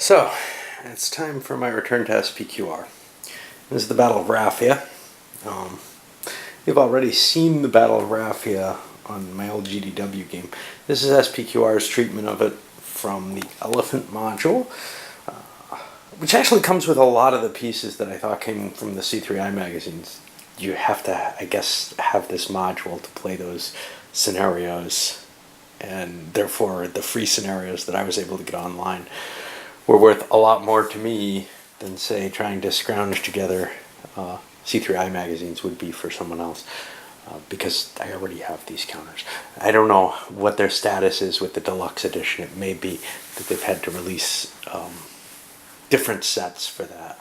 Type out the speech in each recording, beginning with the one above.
So, it's time for my return to SPQR. This is the Battle of Raphia. You've already seen the Battle of Raphia on my old GDW game. This is SPQR's treatment of it from the Elephant module, which actually comes with a lot of the pieces that I thought came from the C3I magazines. You have to, I guess, have this module to play those scenarios, and therefore the free scenarios that I was able to get online were worth a lot more to me than, say, trying to scrounge together C3I magazines would be for someone else, because I already have these counters. I don't know what their status is with the deluxe edition. It may be that they've had to release different sets for that.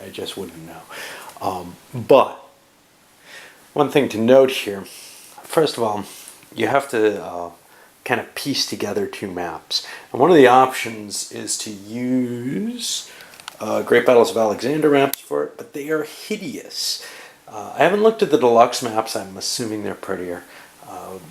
I just wouldn't know. But one thing to note here, first of all, you have to kind of piece together two maps. And one of the options is to use Great Battles of Alexander maps for it, but they are hideous. I haven't looked at the deluxe maps. I'm assuming they're prettier.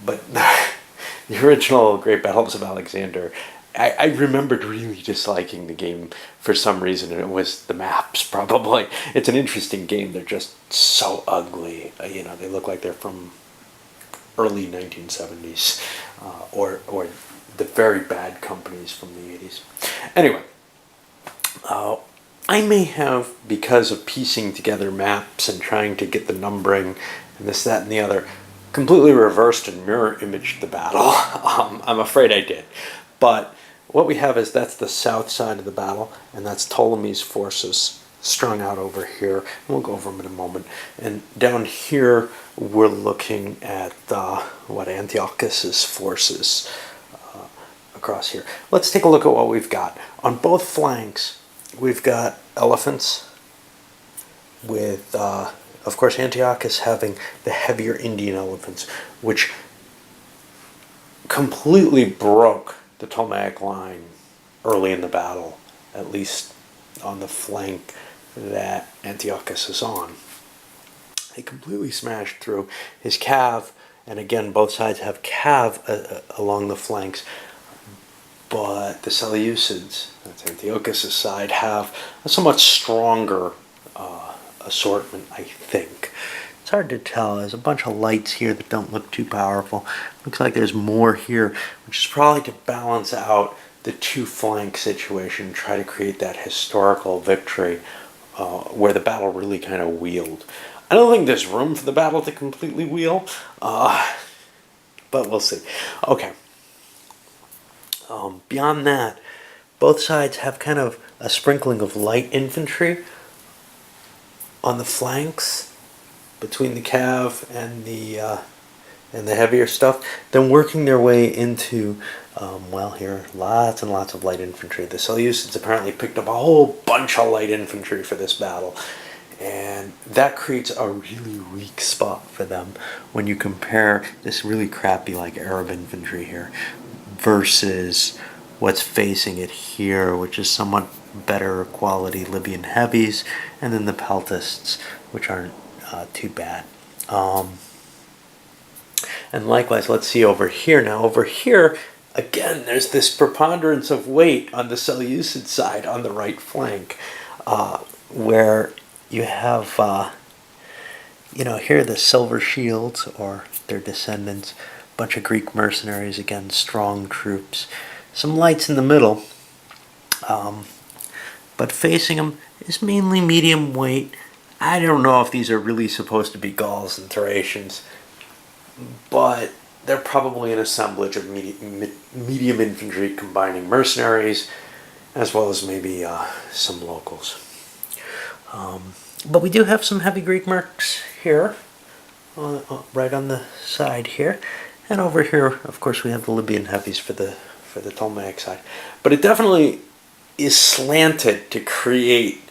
But the original Great Battles of Alexander, I remembered really disliking the game for some reason, and it was the maps, probably. It's an interesting game. They're just so ugly. They look like they're from early 1970s, or the very bad companies from the 80s. Anyway, I may have, because of piecing together maps and trying to get the numbering and this, that, and the other, completely reversed and mirror imaged the battle. I'm afraid I did. But what we have is that's the south side of the battle, and that's Ptolemy's forces strung out over here. And we'll go over them in a moment. And down here, we're looking at Antiochus's forces across here. Let's take a look at what we've got. On both flanks, we've got elephants with, of course, Antiochus having the heavier Indian elephants, which completely broke the Ptolemaic line early in the battle, at least on the flank that Antiochus is on. They completely smashed through his cav, and again, both sides have cav along the flanks, but the Seleucids, that's Antiochus' side, have a somewhat stronger assortment, I think. It's hard to tell. There's a bunch of lights here that don't look too powerful. Looks like there's more here, which is probably to balance out the two flank situation, try to create that historical victory where the battle really kind of wheeled. I don't think there's room for the battle to completely wheel, but we'll see. Okay. Beyond that, both sides have kind of a sprinkling of light infantry on the flanks between the cav and the heavier stuff, then working their way into, here, lots and lots of light infantry. The Seleucids apparently picked up a whole bunch of light infantry for this battle, and that creates a really weak spot for them when you compare this really crappy Arab infantry here versus what's facing it here, which is somewhat better quality Libyan heavies, and then the peltasts, which aren't too bad. And likewise, let's see over here. Now over here, again, there's this preponderance of weight on the Seleucid side on the right flank, where you have, here the Silver Shields, or their descendants, a bunch of Greek mercenaries, again, strong troops. Some lights in the middle, but facing them is mainly medium weight. I don't know if these are really supposed to be Gauls and Thracians, but they're probably an assemblage of medium infantry combining mercenaries as well as maybe some locals. But we do have some heavy Greek mercs here, right on the side here. And over here, of course, we have the Libyan heavies for the Ptolemaic side. But it definitely is slanted to create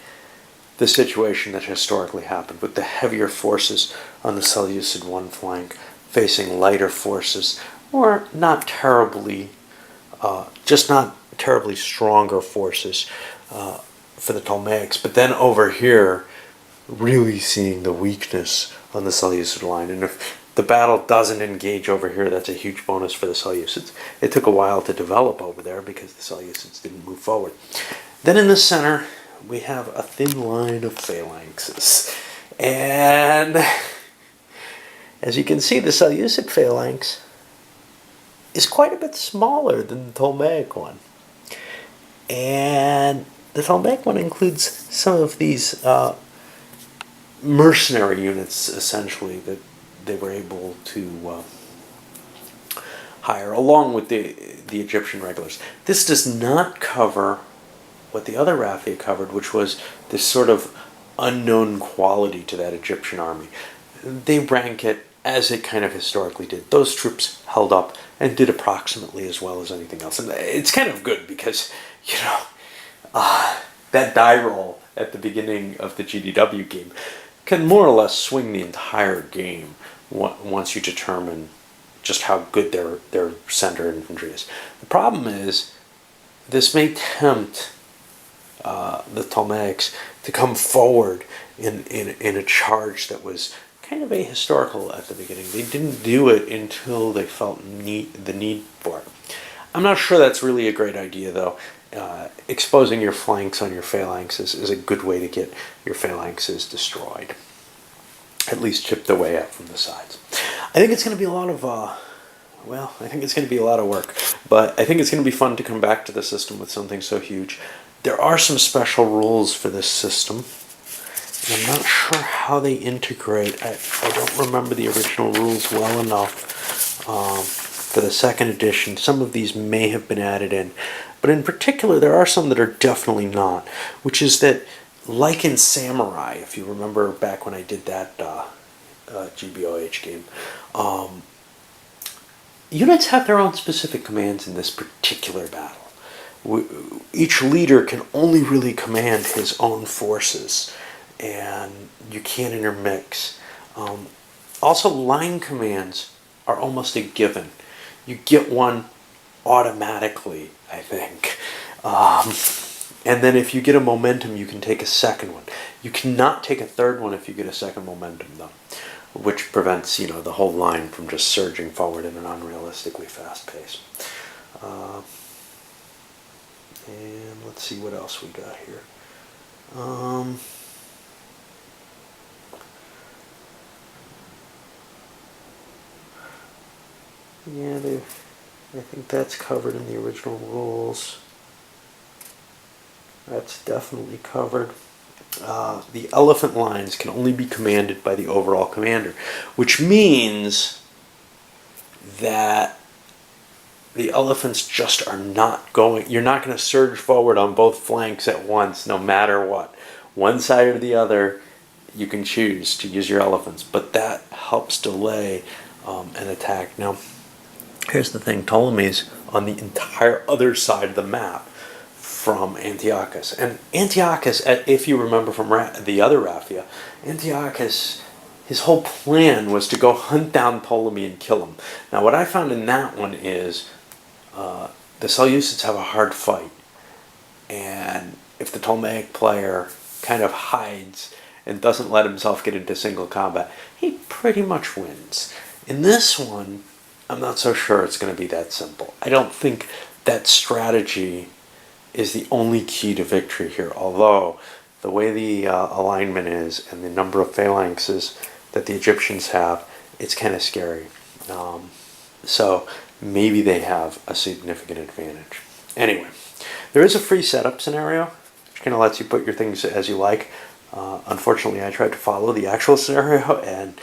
the situation that historically happened, with the heavier forces on the Seleucid one flank facing lighter forces, or not terribly stronger forces for the Ptolemaics. But then over here, really seeing the weakness on the Seleucid line. And if the battle doesn't engage over here, that's a huge bonus for the Seleucids. It took a while to develop over there because the Seleucids didn't move forward. Then in the center, we have a thin line of phalanxes. And as you can see, the Seleucid phalanx is quite a bit smaller than the Ptolemaic one. And the Ptolemaic one includes some of these mercenary units, essentially, that they were able to hire, along with the Egyptian regulars. This does not cover what the other Raphia covered, which was this sort of unknown quality to that Egyptian army. They rank it as it kind of historically did. Those troops held up and did approximately as well as anything else. And it's kind of good because, that die roll at the beginning of the GDW game can more or less swing the entire game once you determine just how good their center infantry is. The problem is, this may tempt the Ptolemaics to come forward in a charge that was kind of ahistorical at the beginning. They didn't do it until they felt the need for it. I'm not sure that's really a great idea, though. Exposing your flanks on your phalanxes is a good way to get your phalanxes destroyed. At least chipped away at from the sides. I think it's going to be a lot of, I think it's going to be a lot of work. But I think it's going to be fun to come back to the system with something so huge. There are some special rules for this system. And I'm not sure how they integrate. I don't remember the original rules well enough for the second edition. Some of these may have been added in. But in particular, there are some that are definitely not. Which is that, like in Samurai, if you remember back when I did that GBOH game, units have their own specific commands in this particular battle. Each leader can only really command his own forces, and you can't intermix. Also, line commands are almost a given. You get one automatically, I think. And then if you get a momentum, you can take a second one. You cannot take a third one if you get a second momentum, though, which prevents, the whole line from just surging forward at an unrealistically fast pace. And let's see what else we got here. Yeah, I think that's covered in the original rules. That's definitely covered. The elephant lines can only be commanded by the overall commander, which means that the elephants just are not going. You're not going to surge forward on both flanks at once, no matter what. One side or the other, you can choose to use your elephants, but that helps delay an attack. Now, here's the thing: Ptolemy's on the entire other side of the map from Antiochus. And Antiochus, if you remember from the other Raphia, Antiochus, his whole plan was to go hunt down Ptolemy and kill him. Now, what I found in that one is the Seleucids have a hard fight. And if the Ptolemaic player kind of hides and doesn't let himself get into single combat, he pretty much wins. In this one, I'm not so sure it's going to be that simple. I don't think that strategy is the only key to victory here, although the way the alignment is and the number of phalanxes that the Egyptians have, it's kind of scary. So maybe they have a significant advantage. Anyway, there is a free setup scenario, which kind of lets you put your things as you like. Unfortunately, I tried to follow the actual scenario, and,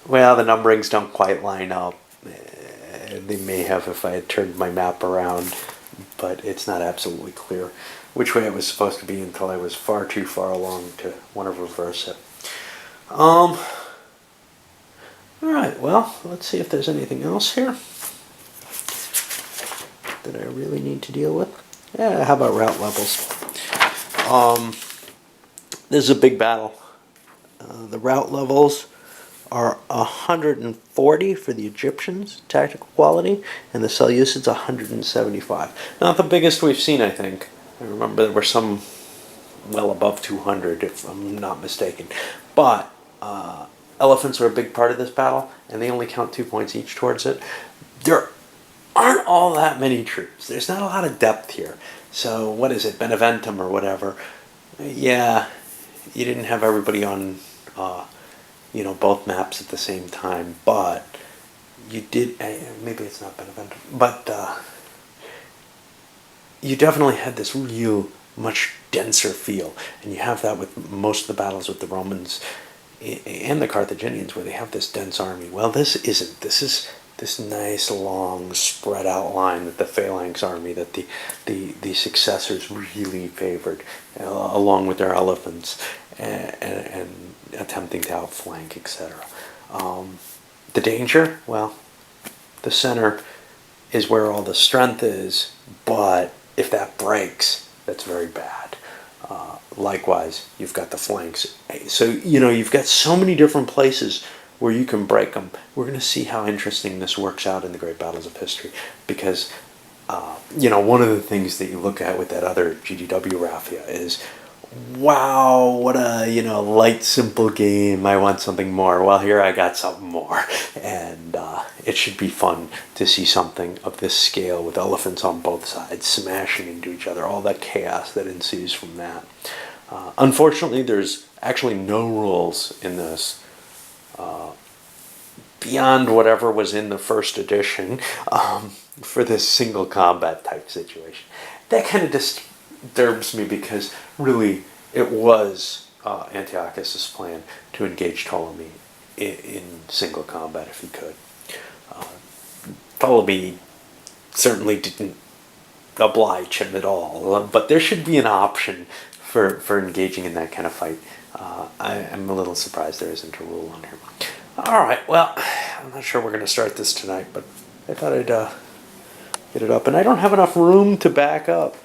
well, the numberings don't quite line up. They may have if I had turned my map around, but it's not absolutely clear which way it was supposed to be until I was far too far along to want to reverse it. Alright, well, let's see if there's anything else here that I really need to deal with. Yeah, how about route levels? This is a big battle. The route levels are 140 for the Egyptians, tactical quality, and the Seleucids 175. Not the biggest we've seen, I think. I remember there were some well above 200, if I'm not mistaken. But elephants are a big part of this battle, and they only count 2 points each towards it. There aren't all that many troops. There's not a lot of depth here. So what is it, Beneventum or whatever? Yeah, you didn't have everybody on, both maps at the same time, but you did. Maybe it's not Beneventum, but you definitely had this real much denser feel, and you have that with most of the battles with the Romans and the Carthaginians, where they have this dense army. Well, this isn't. This is this nice, long, spread out line that the Phalanx army, that the successors really favored, along with their elephants, and attempting to outflank, etc. The danger, well, the center is where all the strength is, but if that breaks, that's very bad. Likewise, you've got the flanks. So, you've got so many different places where you can break them. We're going to see how interesting this works out in the great battles of history, because, one of the things that you look at with that other GDW Raphia is, wow, what a, light, simple game. I want something more. Well, here I got something more. And it should be fun to see something of this scale with elephants on both sides smashing into each other, all that chaos that ensues from that. Unfortunately, there's actually no rules in this beyond whatever was in the first edition for this single combat type situation. That kind of disturbs me, because really it was Antiochus's plan to engage Ptolemy in single combat if he could. Ptolemy certainly didn't oblige him at all, but there should be an option for engaging in that kind of fight. I'm a little surprised there isn't a rule on here. Alright, well, I'm not sure we're going to start this tonight, but I thought I'd get it up. And I don't have enough room to back up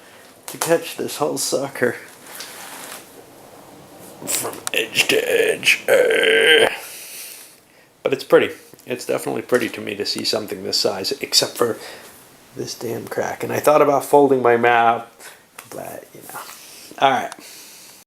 to catch this whole sucker from edge to edge. But it's pretty. It's definitely pretty to me to see something this size, except for this damn crack. And I thought about folding my map, but, Alright.